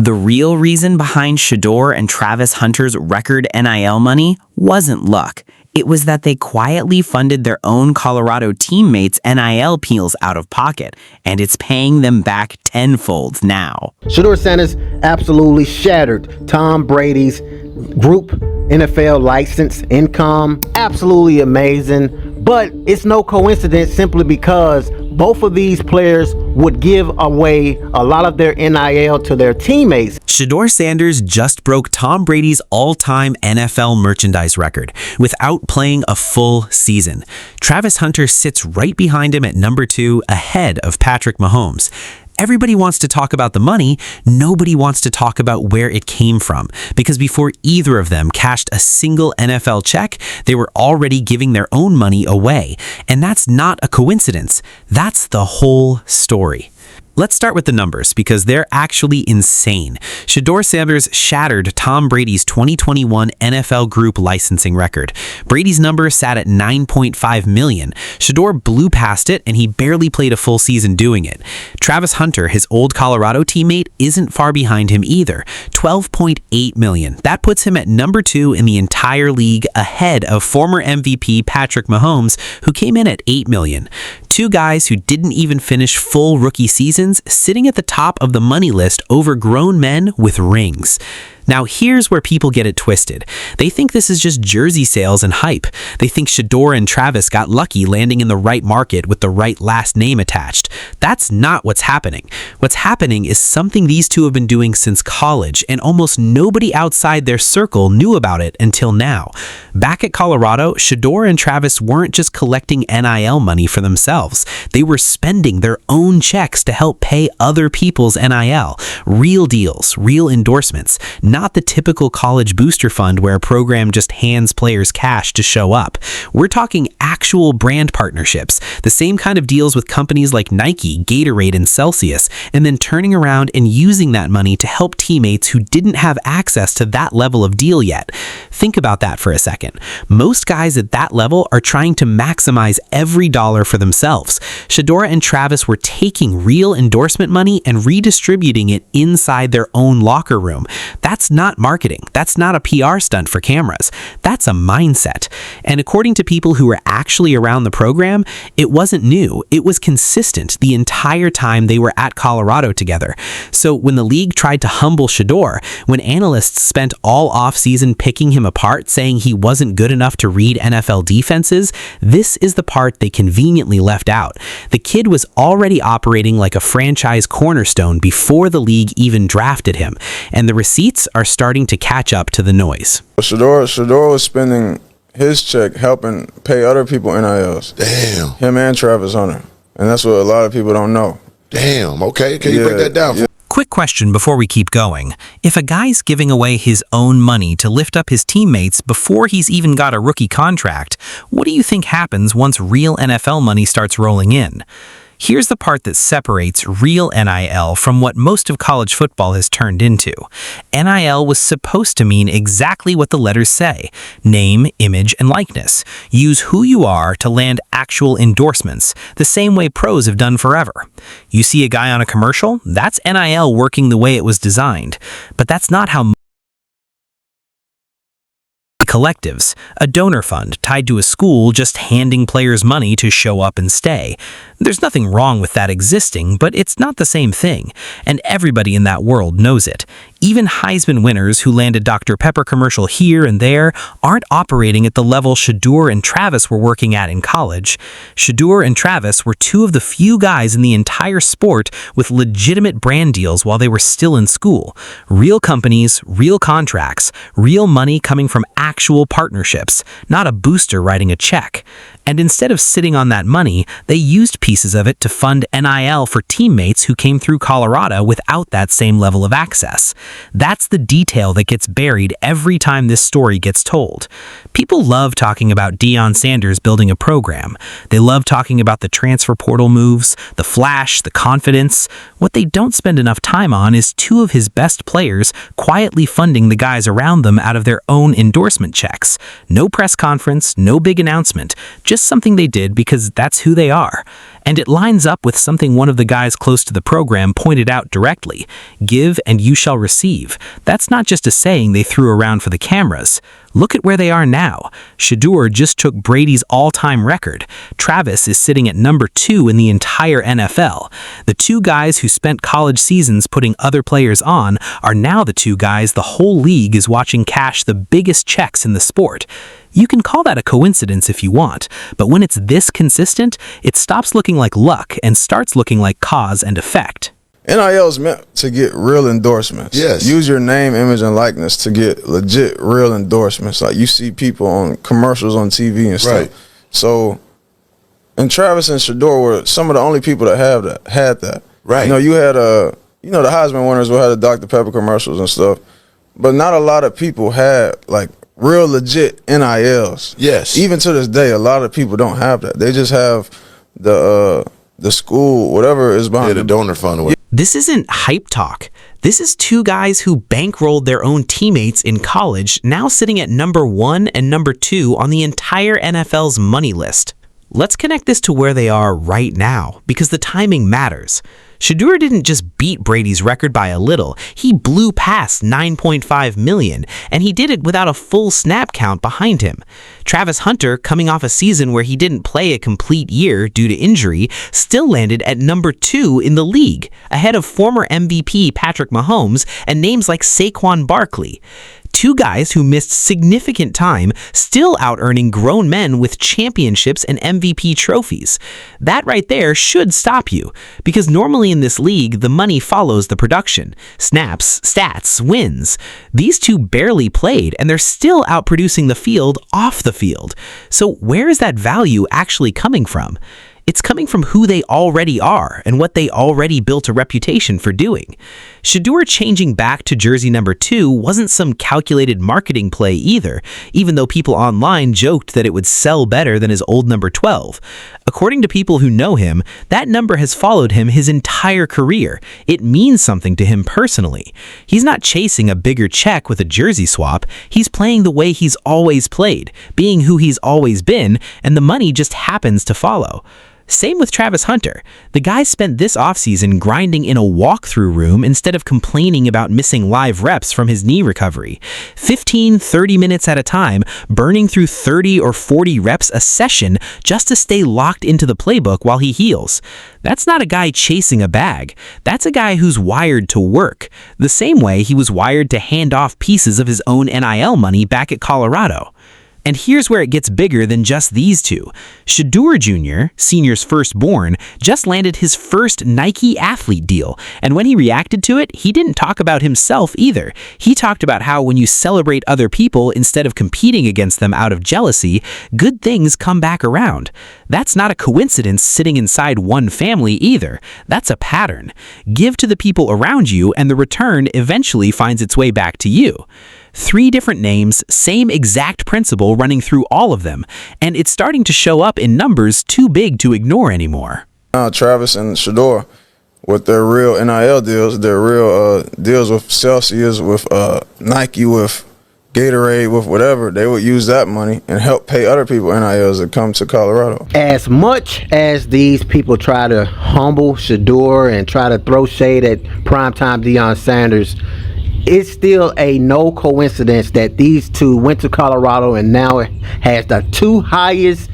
The real reason behind Shedeur and Travis Hunter's record NIL money wasn't luck. It was that they quietly funded their own Colorado teammates' NIL peels out of pocket, and it's paying them back tenfold now. Shedeur Sanders absolutely shattered Tom Brady's group NFL license income. Absolutely amazing. But it's no coincidence simply because both of these players would give away a lot of their NIL to their teammates. Shedeur Sanders just broke Tom Brady's all-time NFL merchandise record without playing a full season. Travis Hunter sits right behind him at number 2, ahead of Patrick Mahomes. Everybody wants to talk about the money, nobody wants to talk about where it came from, because before either of them cashed a single NFL check, they were already giving their own money away. And that's not a coincidence. That's the whole story. Let's start with the numbers, because they're actually insane. Shedeur Sanders shattered Tom Brady's 2021 NFL group licensing record. Brady's number sat at $9.5 million. Shedeur blew past it, and he barely played a full season doing it. Travis Hunter, his old Colorado teammate, isn't far behind him either, $12.8 million. That puts him at number 2 in the entire league, ahead of former MVP Patrick Mahomes, who came in at $8 million. Two guys who didn't even finish full rookie seasons, sitting at the top of the money list over grown men with rings. Now, here's where people get it twisted. They think this is just jersey sales and hype. They think Shedeur and Travis got lucky landing in the right market with the right last name attached. That's not what's happening. What's happening is something these two have been doing since college, and almost nobody outside their circle knew about it until now. Back at Colorado, Shedeur and Travis weren't just collecting NIL money for themselves. They were spending their own checks to help pay other people's NIL. Real deals, real endorsements. Not the typical college booster fund where a program just hands players cash to show up. We're talking actual brand partnerships, the same kind of deals with companies like Nike, Gatorade, and Celsius, and then turning around and using that money to help teammates who didn't have access to that level of deal yet. Think about that for a second. Most guys at that level are trying to maximize every dollar for themselves. Shedeur and Travis were taking real endorsement money and redistributing it inside their own locker room. That's not marketing. That's not a PR stunt for cameras. That's a mindset. And according to people who were actually around the program, it wasn't new. It was consistent the entire time they were at Colorado together. So when the league tried to humble Shedeur, when analysts spent all offseason picking him apart, saying he wasn't good enough to read NFL defenses, this is the part they conveniently left out. The kid was already operating like a franchise cornerstone before the league even drafted him, and the receipts are starting to catch up to the noise. Shedeur was spending his check helping pay other people NILs. Damn. Him and Travis Hunter. And that's what a lot of people don't know. Damn, okay. Can you break that down? Yeah. Quick question before we keep going. If a guy's giving away his own money to lift up his teammates before he's even got a rookie contract, what do you think happens once real NFL money starts rolling in? Here's the part that separates real NIL from what most of college football has turned into. NIL was supposed to mean exactly what the letters say: name, image, and likeness. Use who you are to land actual endorsements, the same way pros have done forever. You see a guy on a commercial? That's NIL working the way it was designed. But that's not how collectives, a donor fund tied to a school just handing players money to show up and stay. There's nothing wrong with that existing, but it's not the same thing, and everybody in that world knows it. Even Heisman winners who land a Dr. Pepper commercial here and there aren't operating at the level Shedeur and Travis were working at in college. Shedeur and Travis were two of the few guys in the entire sport with legitimate brand deals while they were still in school. Real companies, real contracts, real money coming from actual partnerships, not a booster writing a check. And instead of sitting on that money, they used pieces of it to fund NIL for teammates who came through Colorado without that same level of access. That's the detail that gets buried every time this story gets told. People love talking about Deion Sanders building a program. They love talking about the transfer portal moves, the flash, the confidence. What they don't spend enough time on is two of his best players quietly funding the guys around them out of their own endorsement checks. No press conference, no big announcement, just something they did because that's who they are. And it lines up with something one of the guys close to the program pointed out directly: give and you shall receive. That's not just a saying they threw around for the cameras. Look at where they are now. Shedeur just took Brady's all-time record. Travis is sitting at number 2 in the entire NFL. The two guys who spent college seasons putting other players on are now the two guys the whole league is watching cash the biggest checks in the sport. You can call that a coincidence if you want, but when it's this consistent, it stops looking like luck and starts looking like cause and effect. NIL is meant to get real endorsements. Yes. Use your name, image, and likeness to get legit, real endorsements. Like you see people on commercials on TV and stuff. Right. So, and Travis and Shedeur were some of the only people that had that. Right. You know, you had the Heisman winners will have the Dr. Pepper commercials and stuff, but not a lot of people had like real legit NILs. Yes. Even to this day, a lot of people don't have that. They just have the school, whatever is behind the donor fund. Or whatever. This isn't hype talk. This is two guys who bankrolled their own teammates in college, now sitting at number 1 and number 2 on the entire NFL's money list. Let's connect this to where they are right now, because the timing matters. Shedeur didn't just beat Brady's record by a little, he blew past 9.5 million, and he did it without a full snap count behind him. Travis Hunter, coming off a season where he didn't play a complete year due to injury, still landed at number 2 in the league, ahead of former MVP Patrick Mahomes and names like Saquon Barkley. Two guys who missed significant time, still out-earning grown men with championships and MVP trophies. That right there should stop you, because normally in this league, the money follows the production. Snaps, stats, wins. These two barely played, and they're still outproducing the field off the field. So where is that value actually coming from? It's coming from who they already are and what they already built a reputation for doing. Shedeur changing back to jersey number 2 wasn't some calculated marketing play either, even though people online joked that it would sell better than his old number 12. According to people who know him, that number has followed him his entire career. It means something to him personally. He's not chasing a bigger check with a jersey swap. He's playing the way he's always played, being who he's always been, and the money just happens to follow. Same with Travis Hunter. The guy spent this offseason grinding in a walkthrough room instead of complaining about missing live reps from his knee recovery. 15, 30 minutes at a time, burning through 30 or 40 reps a session just to stay locked into the playbook while he heals. That's not a guy chasing a bag. That's a guy who's wired to work, the same way he was wired to hand off pieces of his own NIL money back at Colorado. And here's where it gets bigger than just these two. Shedeur Jr., senior's firstborn, just landed his first Nike athlete deal. And when he reacted to it, he didn't talk about himself either. He talked about how when you celebrate other people instead of competing against them out of jealousy, good things come back around. That's not a coincidence sitting inside one family either. That's a pattern. Give to the people around you and the return eventually finds its way back to you. 3 different names, same exact principle running through all of them, and it's starting to show up in numbers too big to ignore anymore. Travis and Shedeur, with their real NIL deals, their real deals with Celsius, with Nike, with Gatorade, with whatever, they would use that money and help pay other people NILs that come to Colorado. As much as these people try to humble Shedeur and try to throw shade at primetime Deion Sanders, it's still a no coincidence that these two went to Colorado and now has the 2 highest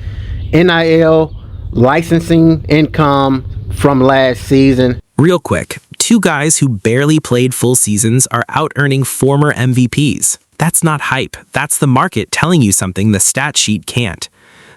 NIL licensing income from last season. Real quick, 2 guys who barely played full seasons are out-earning former MVPs. That's not hype. That's the market telling you something the stat sheet can't.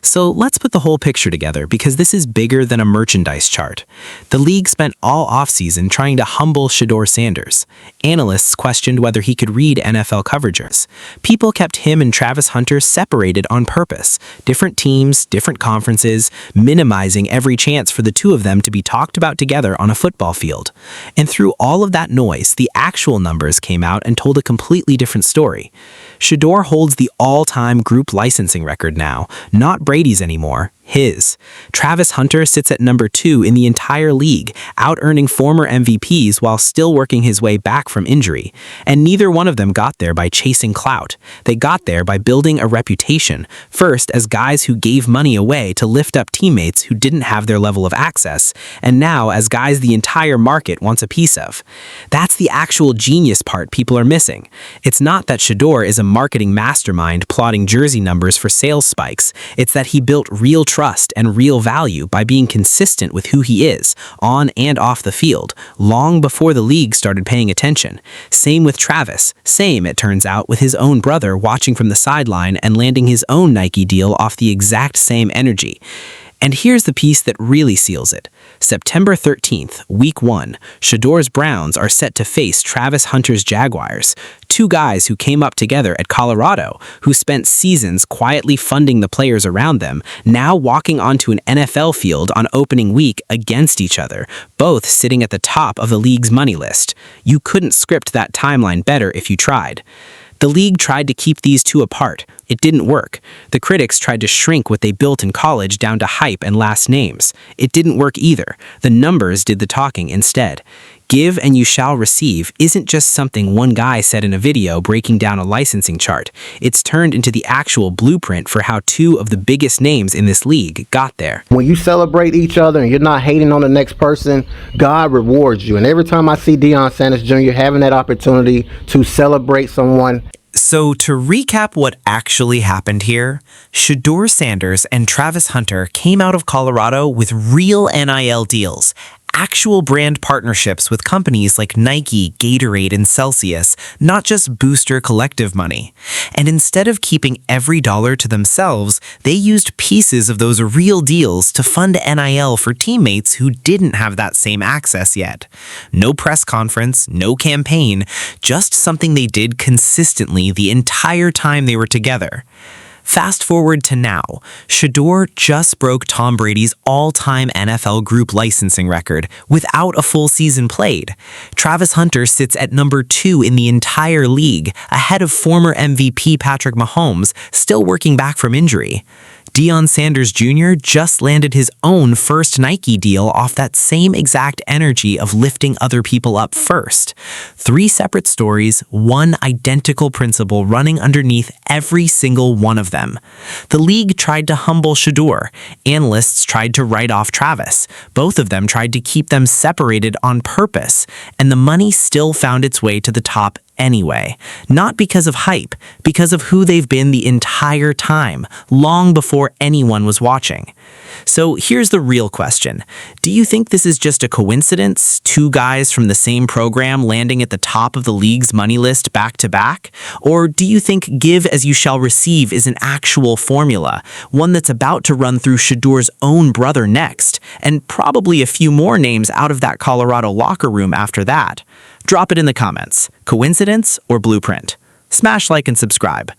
So let's put the whole picture together, because this is bigger than a merchandise chart. The league spent all offseason trying to humble Shedeur Sanders. Analysts questioned whether he could read NFL coverages. People kept him and Travis Hunter separated on purpose. Different teams, different conferences, minimizing every chance for the two of them to be talked about together on a football field. And through all of that noise, the actual numbers came out and told a completely different story. Shedeur holds the all-time group licensing record now, not Brady's anymore, his. Travis Hunter sits at number 2 in the entire league, out-earning former MVPs while still working his way back from injury. And neither one of them got there by chasing clout. They got there by building a reputation, first as guys who gave money away to lift up teammates who didn't have their level of access, and now as guys the entire market wants a piece of. That's the actual genius part people are missing. It's not that Shedeur is a marketing mastermind plotting jersey numbers for sales spikes. It's that he built real trust and real value by being consistent with who he is, on and off the field, long before the league started paying attention. Same with Travis. Same, it turns out, with his own brother watching from the sideline and landing his own Nike deal off the exact same energy. And here's the piece that really seals it. September 13th, Week 1, Shedeur's Browns are set to face Travis Hunter's Jaguars, two guys who came up together at Colorado, who spent seasons quietly funding the players around them, now walking onto an NFL field on opening week against each other, both sitting at the top of the league's money list. You couldn't script that timeline better if you tried. The league tried to keep these two apart. It didn't work. The critics tried to shrink what they built in college down to hype and last names. It didn't work either. The numbers did the talking instead. Give and you shall receive isn't just something one guy said in a video breaking down a licensing chart. It's turned into the actual blueprint for how two of the biggest names in this league got there. When you celebrate each other and you're not hating on the next person, God rewards you. And every time I see Deion Sanders Jr. having that opportunity to celebrate someone. So to recap what actually happened here, Shedeur Sanders and Travis Hunter came out of Colorado with real NIL deals, actual brand partnerships with companies like Nike, Gatorade, and Celsius, not just booster collective money. And instead of keeping every dollar to themselves, they used pieces of those real deals to fund NIL for teammates who didn't have that same access yet. No press conference, no campaign, just something they did consistently the entire time they were together. Fast forward to now, Shedeur just broke Tom Brady's all-time NFL group licensing record without a full season played. Travis Hunter sits at number 2 in the entire league, ahead of former MVP Patrick Mahomes, still working back from injury. Deion Sanders Jr. just landed his own first Nike deal off that same exact energy of lifting other people up first. 3 separate stories, one identical principle running underneath every single one of them. The league tried to humble Shedeur. Analysts tried to write off Travis. Both of them tried to keep them separated on purpose, and the money still found its way to the top anyway. Not because of hype, because of who they've been the entire time, long before anyone was watching. So here's the real question. Do you think this is just a coincidence? 2 guys from the same program landing at the top of the league's money list back to back? Or do you think give as you shall receive is an actual formula, one that's about to run through Shedeur's own brother next, and probably a few more names out of that Colorado locker room after that? Drop it in the comments. Coincidence or blueprint? Smash like and subscribe.